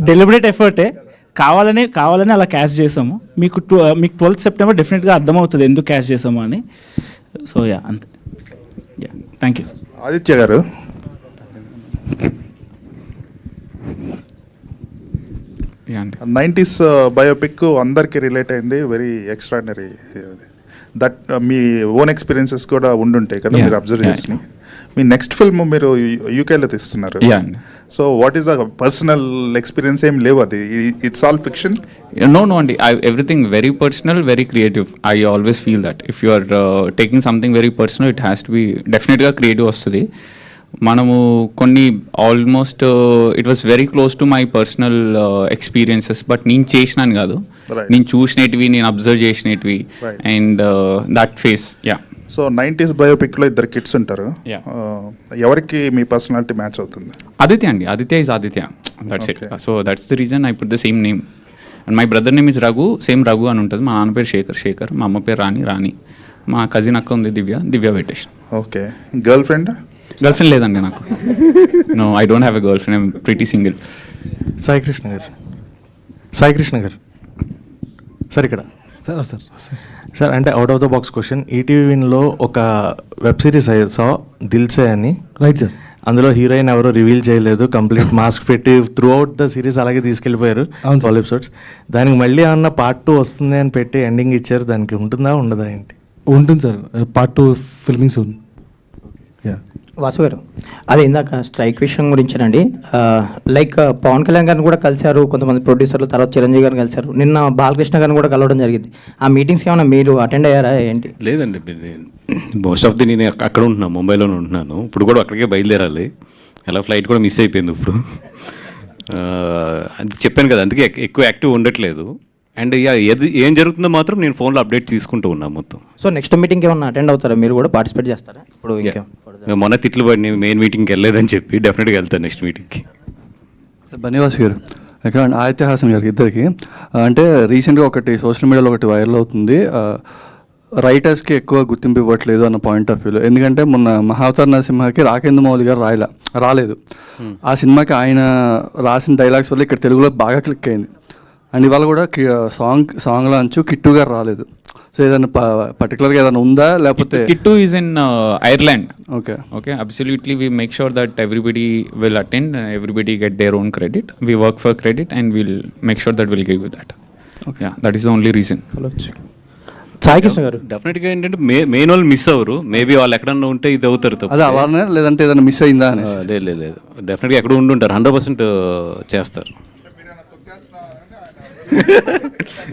డెలిబరేట్ ఎఫర్టే, కావాలని అలా క్యాష్ చేసాము. మీకు 12th సెప్టెంబర్ డెఫినెట్గా అర్థమవుతుంది ఎందుకు క్యాష్ చేసాము అని. సో యా అంతే. Yeah thank you. ఆదిత్య గారు, నైంటీస్ బయోపిక్ అందరికీ రిలేట్ అయింది, very extraordinary. That me own experiences కూడా ఉండుంటాయి కదా మీరు అబ్జర్వ్ చేసి. మీ నెక్స్ట్ ఫిల్మ్ మీరు యూకేలో తీస్తున్నారు. So what is the personal experience? ఏం లేవు, అది ఇట్స్ ఆల్ ఫిక్షన్? No, అండి, everything very personal, very creative. I always feel that if you are taking something very personal, it has to be డెఫినెట్గా creative వస్తుంది. మనము కొన్ని almost it was very close to my personal experiences, but నేను చేసినాను కాదు, నేను చూసినవి, నేను అబ్జర్వ్ చేసినవి, and that face. Yeah. So 90s బయోపిక్లో ఇద్దరు కిడ్స్ ఉంటారు, ఎవరికి మీ పర్సనాలిటీ మ్యాచ్ అవుతుంది? ఆదిత్య అండి, Aditya is Aditya, that's it. So that's the reason I put the same name. And my brother name is Raghu, same Raghu అని ఉంటుంది. మా నాన్న పేరు శేఖర్, మా అమ్మ పేరు రాణి, మా కజిన్ అక్క ఉంది దివ్య పెట్టేసి. ఓకే. గర్ల్ ఫ్రెండ్ లేదండి నాకు. No, I don't have a girlfriend, I'm pretty single. Sai Krishna garu sir ఇక్కడ సార్ అంటే out of the box question. ETV విన్లో ఒక వెబ్ సిరీస్ సా దిల్సే అని. Right sir. అందులో హీరోయిన్ ఎవరో రివీల్ చేయలేదు, కంప్లీట్ మాస్క్ పెట్టి త్రూ అవుట్ ద సిరీస్ అలాగే తీసుకెళ్ళిపోయారు, ఆల్ ఎపిసోడ్స్. దానికి మళ్ళీ ఏమన్నా పార్ట్ 2 వస్తుంది అని పెట్టి ఎండింగ్ ఇచ్చారు, దానికి ఉంటుందా ఉండదా ఏంటి? ఉంటుంది sir, part 2 filming soon. Yeah. Vasu గారు, అది ఇందాక స్ట్రైక్ విషయం గురించేనండి. లైక్ పవన్ కళ్యాణ్ గారిని కూడా కలిశారు కొంతమంది ప్రొడ్యూసర్లు, తర్వాత చిరంజీవి గారిని కలిశారు, నిన్న బాలకృష్ణ గారిని కూడా కలవడం జరిగింది. ఆ మీటింగ్స్కి ఏమైనా మీరు అటెండ్ అయ్యారా ఏంటి? లేదండి, మోస్ట్ ఆఫ్ ది నేను అక్కడ ఉంటున్నాను, ముంబైలోనే ఉంటున్నాను. ఇప్పుడు కూడా అక్కడికే బయలుదేరాలి, ఎలా ఫ్లైట్ కూడా మిస్ అయిపోయింది ఇప్పుడు. అది చెప్పాను కదా, అందుకే ఎక్కువ యాక్టివ్ ఉండట్లేదు. అండ్ ఏం జరుగుతుందో మాత్రం నేను ఫోన్లో అప్డేట్ తీసుకుంటూ ఉన్నాను మొత్తం. సో నెక్స్ట్ మీటింగ్కి ఏమన్నా అటెండ్ అవుతారా, మీరు కూడా పార్టిసిపేట్ చేస్తారా? ఇప్పుడు మొన్న తిట్లు పడి మెయిన్ మీటింగ్కి వెళ్ళలేదని చెప్పి డెఫినెట్గా వెళ్తాను నెక్స్ట్ మీటింగ్కి. బన్నివాస్ గారు, ఎక్కడ ఆదిత్య హాసన్ గారికి ఇద్దరికి, అంటే రీసెంట్గా ఒకటి సోషల్ మీడియాలో ఒకటి వైరల్ అవుతుంది, రైటర్స్కి ఎక్కువ గుర్తింపు ఇవ్వట్లేదు అన్న పాయింట్ ఆఫ్ వ్యూలో. ఎందుకంటే మొన్న మహావతార్ నరసింహకి రాకేంద్ర మౌళి గారు రాలేదు. ఆ సినిమాకి ఆయన రాసిన డైలాగ్స్ వల్ల ఇక్కడ తెలుగులో బాగా క్లిక్ అయింది. అండ్ ఇవాళ కూడా సాంగ్లో అంచు కిట్టు గారు రాలేదు. సో ఏదైనా పర్టికులర్గా ఏదైనా ఉందా, లేకపోతే? Kittu is in Ireland. Okay, absolutely we make sure that everybody will attend, everybody get their own credit, we work for credit and will make sure that will give you that. Okay, that is the only reason. Sai Krishna garu, డెఫినెట్గా ఏంటంటే main వాళ్ళు miss అవ్వరు, maybe వాళ్ళు ఎక్కడన్నా ఉంటే ఇది అవుతారు. అదే అవార్నే, లేదంటే ఏదైనా మిస్ అయిందా అని? లేదు, డెఫినెట్గా ఎక్కడ ఉండుంటారు, 100% చేస్తారు.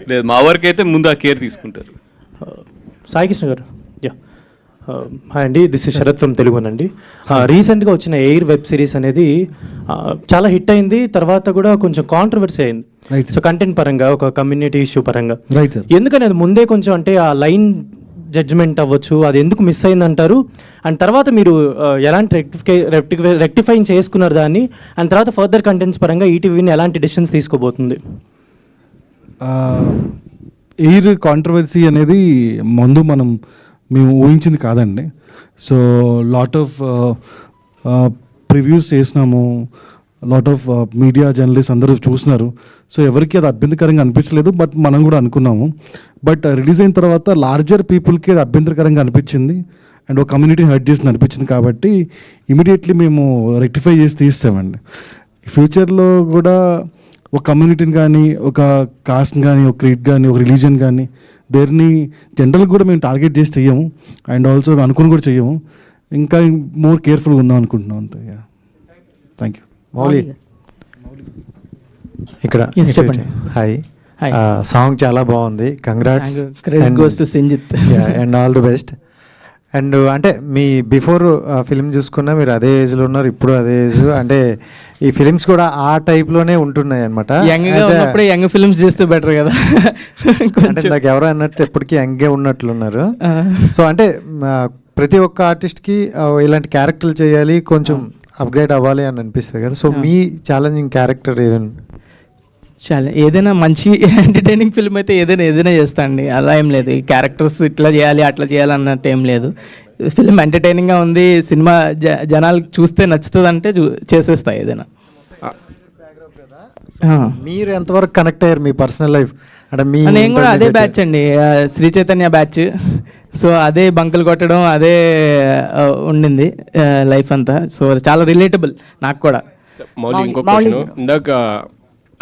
లేదు, మా వరకు అయితే ముందు ఆ కేర్ తీసుకుంటారు. సాయి కృష్ణ గారు, యా హాయ్ అండి, దిస్ ఇస్ శరత్ ఫ్రమ్ తెలుగునండి. రీసెంట్గా వచ్చిన ఎయిర్ వెబ్ సిరీస్ అనేది చాలా హిట్ అయింది, తర్వాత కూడా కొంచెం కాంట్రవర్సీ అయింది. సో కంటెంట్ పరంగా, ఒక కమ్యూనిటీ ఇష్యూ పరంగా, ఎందుకని అది ముందే కొంచెం అంటే ఆ లైన్ జడ్జ్మెంట్ అవ్వచ్చు, అది ఎందుకు మిస్ అయిందంటారు? అండ్ తర్వాత మీరు ఎలాంటి రెక్టిఫైన్ చేసుకున్నారు దాన్ని, అండ్ తర్వాత ఫర్దర్ కంటెంట్స్ పరంగా ఈటీవీని ఎలాంటి డెసిషన్స్ తీసుకోబోతుంది? ఎయిర్ కాంట్రవర్సీ అనేది మేము ఊహించింది కాదండి. సో లాట్ ఆఫ్ ప్రివ్యూస్ చేసినాము, లాట్ ఆఫ్ మీడియా జర్నలిస్ట్ అందరూ చూసినారు. సో ఎవరికి అది అభ్యంతరకరంగా అనిపించలేదు, బట్ మనం కూడా అనుకున్నాము. బట్ రిలీజ్ అయిన తర్వాత లార్జర్ పీపుల్కి అది అభ్యంతరకరంగా అనిపించింది, అండ్ ఒక కమ్యూనిటీని హర్ట్ చేసింది అనిపించింది. కాబట్టి ఇమీడియట్లీ మేము రెక్టిఫై చేసి తీస్తామండి. ఫ్యూచర్లో కూడా ఒక కమ్యూనిటీని కానీ, ఒక కాస్ట్ని కానీ, ఒక క్రీడ్ కానీ, ఒక రిలీజన్ కానీ, దేన్ని జనరల్ కూడా మేము టార్గెట్ చేసి చెయ్యము, అండ్ ఆల్సో అనుకుని కూడా చెయ్యము. ఇంకా మోర్ కేర్ఫుల్గా ఉందాం అనుకుంటున్నాం అంతే. Thank you. మౌలి ఇక్కడ చెప్పండి. హాయ్, సాంగ్ చాలా బాగుంది, congrats, and all the best. And అంటే మీ బిఫోర్ ఫిలిం చూసుకున్నా మీరు అదే ఏజ్లో ఉన్నారు, ఇప్పుడు అదే ఏజ్. అంటే ఈ ఫిలిమ్స్ కూడా ఆ టైప్లోనే ఉంటున్నాయి అనమాట. యంగ్ ఫిలిమ్స్ చేస్తే బెటర్ కదా. అంటే నాకు ఎవరో అన్నట్టు ఎప్పటికీ యంగే ఉన్నట్లున్నారు. సో అంటే ప్రతి ఒక్క ఆర్టిస్ట్కి ఇలాంటి క్యారెక్టర్లు చేయాలి, కొంచెం అప్గ్రేడ్ అవ్వాలి అని అనిపిస్తుంది కదా. సో మీ ఛాలెంజింగ్ క్యారెక్టర్ ఏదైనా మంచి ఎంటర్టైనింగ్ ఫిల్మ్ అయితే ఏదైనా చేస్తా అండి, అలా ఏం లేదు. ఈ క్యారెక్టర్స్ ఇట్లా చేయాలి అట్లా చేయాలి అన్నట్టు ఏం లేదు. ఫిల్మ్ ఎంటర్టైనింగ్గా ఉంది, సినిమా జనాలు చూస్తే నచ్చుతుంది అంటే చేసేస్తా ఏదైనా. మీరు ఎంతవరకు కనెక్ట్ అయ్యారు మీ పర్సనల్ లైఫ్ అంటే మీ నేను కూడా అదే బ్యాచ్ అండి, శ్రీ చైతన్య బ్యాచ్. సో అదే బంకులు కొట్టడం అదే ఉండింది లైఫ్ అంతా. సో చాలా రిలేటబుల్ నాకు కూడా. మౌలి ఇంకో క్వశ్చన్, ఇందాక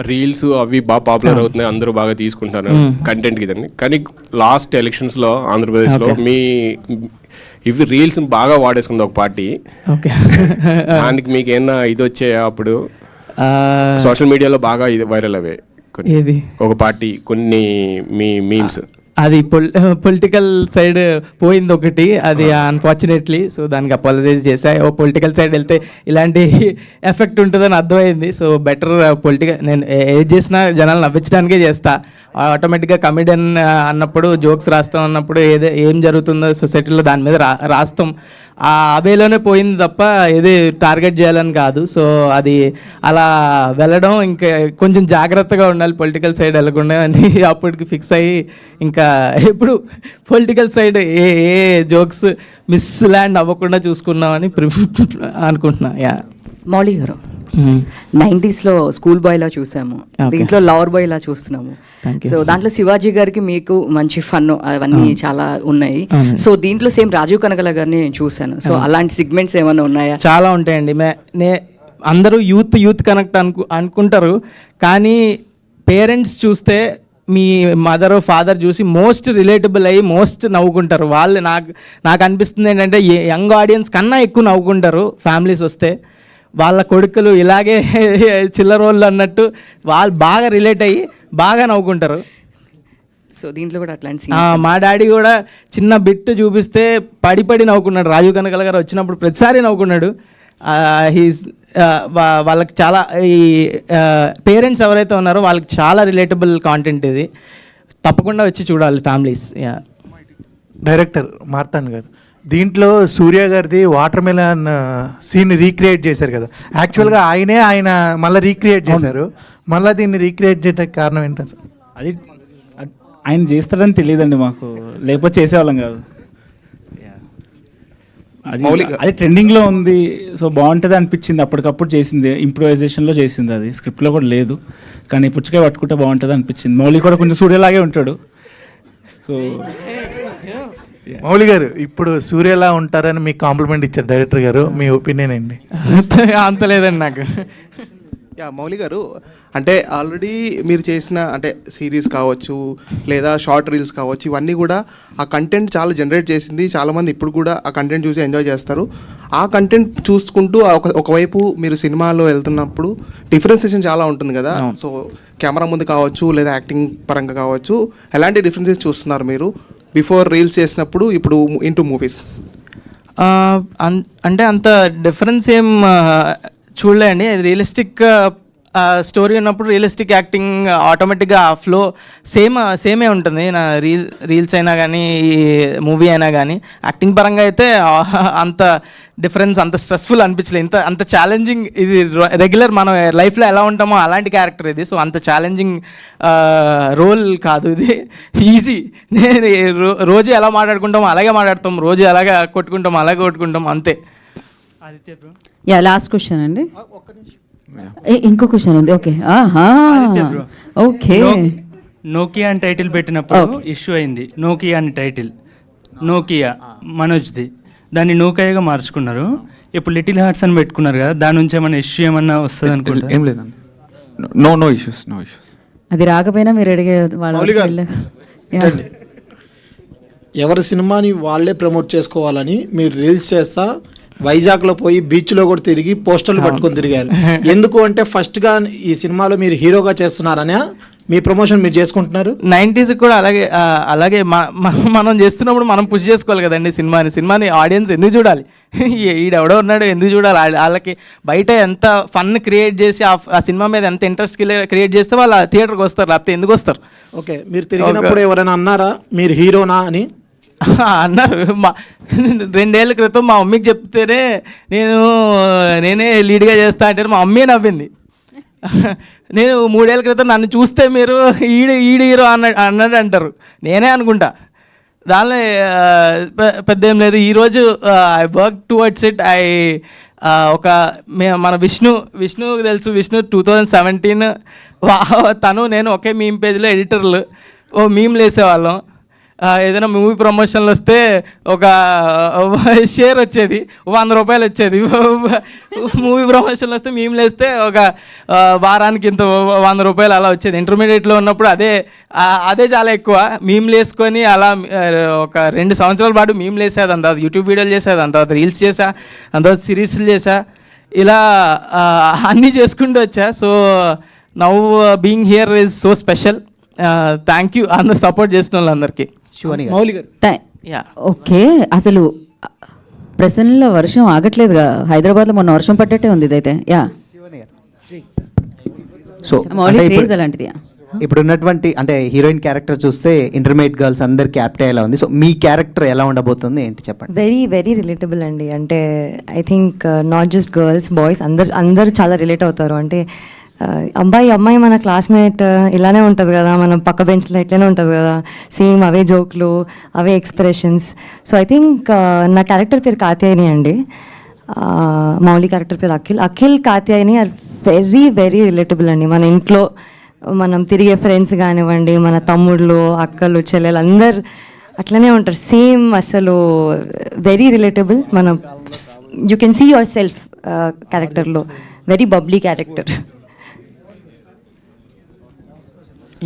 రీల్స్ అవి బాగా పాపులర్ అవుతున్నాయి, అందరూ బాగా తీసుకుంటారు కంటెంట్ ఇదని, కానీ లాస్ట్ ఎలక్షన్స్ లో ఆంధ్రప్రదేశ్లో మీ ఇవి రీల్స్ బాగా వాడేసుకుంది ఒక పార్టీ. దానికి మీకు ఏమన్నా ఇది వచ్చాయా అప్పుడు? సోషల్ మీడియాలో బాగా ఇది వైరల్ అవే ఒక పార్టీ కొన్ని మీ మీమ్స్. అది పొలిటికల్ సైడ్ పోయింది ఒకటి, అది అన్ఫార్చునేట్లీ. సో దానికి అపాలజైజ్ చేశా. పొలిటికల్ సైడ్ వెళ్తే ఇలాంటి ఎఫెక్ట్ ఉంటుందని అర్థమైంది. సో బెటర్ నేను ఏది చేసినా జనాలు నవ్వించడానికే చేస్తా. ఆటోమేటిక్గా కమెడియన్ అన్నప్పుడు జోక్స్ రాస్తాం అన్నప్పుడు ఏం జరుగుతుందో సొసైటీలో దాని మీద రాస్తాం. ఆ వేలోనే పోయింది తప్ప ఏది టార్గెట్ చేయాలని కాదు. సో అది అలా వెళ్ళడం, ఇంకా కొంచెం జాగ్రత్తగా ఉండాలి పొలిటికల్ సైడ్ వెళ్ళకుండా అని అప్పటికి ఫిక్స్ అయ్యి ఇంకా ఎప్పుడు పొలిటికల్ సైడ్ ఏ జోక్స్ మిస్ ల్యాండ్ అవ్వకుండా చూసుకున్నామని అనుకుంటున్నా. యా మౌలి గారు, 90s స్కూల్ బాయ్ లా చూసాము, దీంట్లో లవర్ బాయ్ లా చూస్తున్నాము. సో దాంట్లో శివాజీ గారికి మీకు మంచి ఫన్ అవన్నీ చాలా ఉన్నాయి. సో దీంట్లో సేమ్ రాజీవ్ కనగల గారిని చూసాను. సో అలాంటి సిగ్మెంట్స్ ఏమైనా ఉన్నాయా? చాలా ఉంటాయండి. అందరూ యూత్ కనెక్ట్ అనుకుంటారు, కానీ పేరెంట్స్ చూస్తే మీ మదర్ ఫాదర్ చూసి మోస్ట్ రిలేటబుల్ అయ్యి మోస్ట్ నవ్వుకుంటారు. వాళ్ళు నాకు అనిపిస్తుంది ఏంటంటే యంగ్ ఆడియన్స్ కన్నా ఎక్కువ నవ్వుకుంటారు ఫ్యామిలీస్ వస్తే. వాళ్ళ కొడుకులు ఇలాగే చిల్లరోళ్ళు అన్నట్టు వాళ్ళు బాగా రిలేట్ అయ్యి బాగా నవ్వుకుంటారు. సో దీంట్లో కూడా అట్లాంటి మా డాడీ కూడా చిన్న బిట్ చూపిస్తే పడి నవ్వుకున్నాడు. రాజీవ్ కనగల గారు వచ్చినప్పుడు ప్రతిసారి నవ్వుకున్నాడు. వాళ్ళకి చాలా ఈ పేరెంట్స్ ఎవరైతే ఉన్నారో వాళ్ళకి చాలా రిలేటబుల్ కాంటెంట్ ఇది. తప్పకుండా వచ్చి చూడాలి ఫ్యామిలీస్. డైరెక్టర్ మార్తాండ్ గారు, దీంట్లో సూర్య గారిది వాటర్ మెలన్ సీన్ రీక్రియేట్ చేశారు కదా, యాక్చువల్గా ఆయన మళ్ళీ రీక్రియేట్ చేశారు. మళ్ళీ దీన్ని రీక్రియేట్ చేయడానికి కారణం ఏంటో సార్? అది ఆయన చేస్తాడని తెలియదండి మాకు, లేకపోతే చేసేవాళ్ళం కాదు. అది ట్రెండింగ్లో ఉంది, సో బాగుంటుంది అనిపించింది. అప్పటికప్పుడు చేసింది, ఇంప్రూవైజేషన్లో చేసింది, అది స్క్రిప్ట్లో కూడా లేదు. కానీ పుచ్చకాయ పట్టుకుంటే బాగుంటుంది అనిపించింది. మౌలి కూడా కొంచెం సూర్యలాగే ఉంటాడు. సో మౌలి గారు ఇప్పుడు సూర్యలా ఉంటారని మీకు కాంప్లిమెంట్ ఇచ్చారు డైరెక్టర్ గారు, మీ ఒపీనియన్ ఏంటి? అంత లేదండి నాకు. మౌలి గారు, అంటే ఆల్రెడీ మీరు చేసిన అంటే సిరీస్ కావచ్చు లేదా షార్ట్ రీల్స్ కావచ్చు, ఇవన్నీ కూడా ఆ కంటెంట్ చాలా జనరేట్ చేసింది. చాలామంది ఇప్పుడు కూడా ఆ కంటెంట్ చూసి ఎంజాయ్ చేస్తారు. ఆ కంటెంట్ చూసుకుంటూ ఒకవైపు మీరు సినిమాలో వెళ్తున్నప్పుడు డిఫరెన్సియేషన్ చాలా ఉంటుంది కదా. సో కెమెరా ముందు కావచ్చు లేదా యాక్టింగ్ పరంగా కావచ్చు, ఎలాంటి డిఫరెన్సెస్ చూస్తున్నారు మీరు బిఫోర్ రీల్స్ చేసినప్పుడు ఇప్పుడు ఇంటూ మూవీస్? అంటే అంత డిఫరెన్స్ ఏం చూడలే అండి. అది రియలిస్టిక్ స్టోరీ ఉన్నప్పుడు రియలిస్టిక్ యాక్టింగ్ ఆటోమేటిక్గా ఆ ఫ్లో సేమే ఉంటుంది. నా రీల్స్ అయినా కానీ ఈ మూవీ అయినా కానీ యాక్టింగ్ పరంగా అయితే అంత డిఫరెన్స్ అంత స్ట్రెస్ఫుల్ అనిపించలేదు. అంత ఛాలెంజింగ్ ఇది రెగ్యులర్ మనం లైఫ్లో ఎలా ఉంటామో అలాంటి క్యారెక్టర్ ఇది. సో అంత ఛాలెంజింగ్ రోల్ కాదు ఇది, ఈజీ. నేను రోజు ఎలా మాట్లాడుకుంటామో అలాగే మాట్లాడతాం, రోజు ఎలాగ కొట్టుకుంటాం అలాగే కొట్టుకుంటాం, అంతే. యా లాస్ట్ క్వశ్చన్ అండి. ఇంకో క్వశ్చన్ ఉంది. Okay okay. నోకియా అని టైటిల్ పెట్టినప్పుడు ఇష్యూ అయింది. నోకియా అని టైటిల్, నోకియా మనోజ్ది, దాన్ని నోకియాగా మార్చుకున్నారు. ఇప్పుడు లిటిల్ హార్ట్స్ అని పెట్టుకున్నారు కదా, దాని నుంచి ఏమన్నా ఇష్యూ ఏమన్నా వస్తుంది అనుకుంటా? ఏం లేదండి, నో ఇష్యూస్. అది రాకపోయినా మీరు అడిగే వాళ్ళు ఎవరి సినిమాని వాళ్ళే ప్రమోట్ చేసుకోవాలని మీరు రీల్స్ చేస్తా వైజాగ్లో పోయి బీచ్లో కూడా తిరిగి పోస్టర్లు పట్టుకొని తిరిగారు. ఎందుకు అంటే ఫస్ట్గా ఈ సినిమాలో మీరు హీరోగా చేస్తున్నారనే మీ ప్రమోషన్ మీరు చేసుకుంటున్నారు. 90s కూడా అలాగే మనం చేస్తున్నప్పుడు మనం పుష్ చేసుకోవాలి కదండి సినిమాని ఆడియన్స్ ఎందుకు చూడాలి? ఈడెవడో ఉన్నాడు ఎందుకు చూడాలి? వాళ్ళకి బయట ఎంత ఫన్ క్రియేట్ చేసి ఆ సినిమా మీద ఎంత ఇంట్రెస్ట్ క్రియేట్ చేస్తే వాళ్ళు థియేటర్కి వస్తారు, లేకపోతే ఎందుకు వస్తారు? ఓకే, మీరు తిరిగినప్పుడు ఎవరైనా అన్నారా మీరు హీరోనా అని? అన్నారు. 2 ఏళ్ల క్రితం మా మమ్మీకి చెప్తేనే నేనే లీడ్గా చేస్తా అంటే మా మమ్మీ నవ్వింది. నేను 3 ఏళ్ల క్రితం నన్ను చూస్తే మీరు ఈడు హీరో అన్నాడు అంటారు, నేనే అనుకుంటా. దానిలో పెద్ద ఏం లేదు. ఈరోజు ఐ వర్క్ టువర్డ్స్ ఇట్. మన విష్ణుకి తెలుసు, విష్ణు 2017 తను నేను ఒకే మీమ్ పేజ్లో ఎడిటర్లు మీమ్లు వేసేవాళ్ళం. ఏదైనా మూవీ ప్రమోషన్లు వస్తే ఒక షేర్ వచ్చేది, 100 రూపాయలు వచ్చేది. మూవీ ప్రమోషన్లు వస్తే మీమ్లు వేస్తే ఒక వారానికి ఇంత 100 రూపాయలు అలా వచ్చేది. ఇంటర్మీడియట్లో ఉన్నప్పుడు అదే చాలా ఎక్కువ. మీమ్లు వేసుకొని అలా ఒక 2 సంవత్సరాల పాటు మీమ్లు వేసేది. అంత యూట్యూబ్ వీడియోలు చేసేది, అంత రీల్స్ చేసా, అంత సిరీస్లు చేసా, ఇలా అన్నీ చేసుకుంటూ వచ్చా. So now being here is so special. Thank you అందరు సపోర్ట్ చేసిన వాళ్ళందరికీ. మౌలి గారు. ఓకే, అసలు ప్రసన్నలో వర్షం ఆగట్లేదుగా, హైదరాబాద్లో మొన్న వర్షం పడ్డట్టే ఉంది ఇదైతే. యా సో మౌలి క్రేజ్ అలాంటిది. ఇప్పుడు ఉన్నటువంటి అంటే హీరోయిన్ క్యారెక్టర్ చూస్తే ఇంటర్మీడియట్ గర్ల్స్ అందరు క్యాప్టే ఎలా ఉంది. సో మీ క్యారెక్టర్ ఎలా ఉండబోతుంది ఏంటి చెప్పండి. వెరీ వెరీ రిలేటబుల్ అండి. అంటే I think not just girls, boys అందరు చాలా రిలేట్ అవుతారు. అంటే అమ్మాయి మన క్లాస్మేట్ ఇలానే ఉంటుంది కదా, మన పక్క బెంచ్లో ఇట్లానే ఉంటుంది కదా, సేమ్ అవే జోక్లు, అవే ఎక్స్ప్రెషన్స్. సో ఐ థింక్ నా క్యారెక్టర్ పేరు కాత్యాయని అండి, మౌలి క్యారెక్టర్ పేరు Akhil Katyayani are very very relatable అండి. మన ఇంట్లో మనం తిరిగే ఫ్రెండ్స్ కానివ్వండి, మన తమ్ముళ్ళు అక్కలు చెల్లెలు అందరు అట్లనే ఉంటారు, సేమ్. అసలు వెరీ రిలేటబుల్. మనం you can see yourself క్యారెక్టర్లో. Very bubbly character.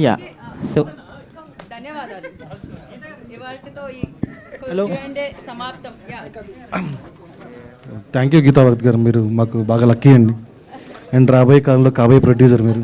Yeah so ధన్యవాదాలు. థ్యాంక్ యూ గీతా భరత్ గారు, మీరు మాకు బాగా లక్కీ అండి. అండ్ రాబోయే కాలంలో కాబోయే ప్రొడ్యూసర్ మీరు.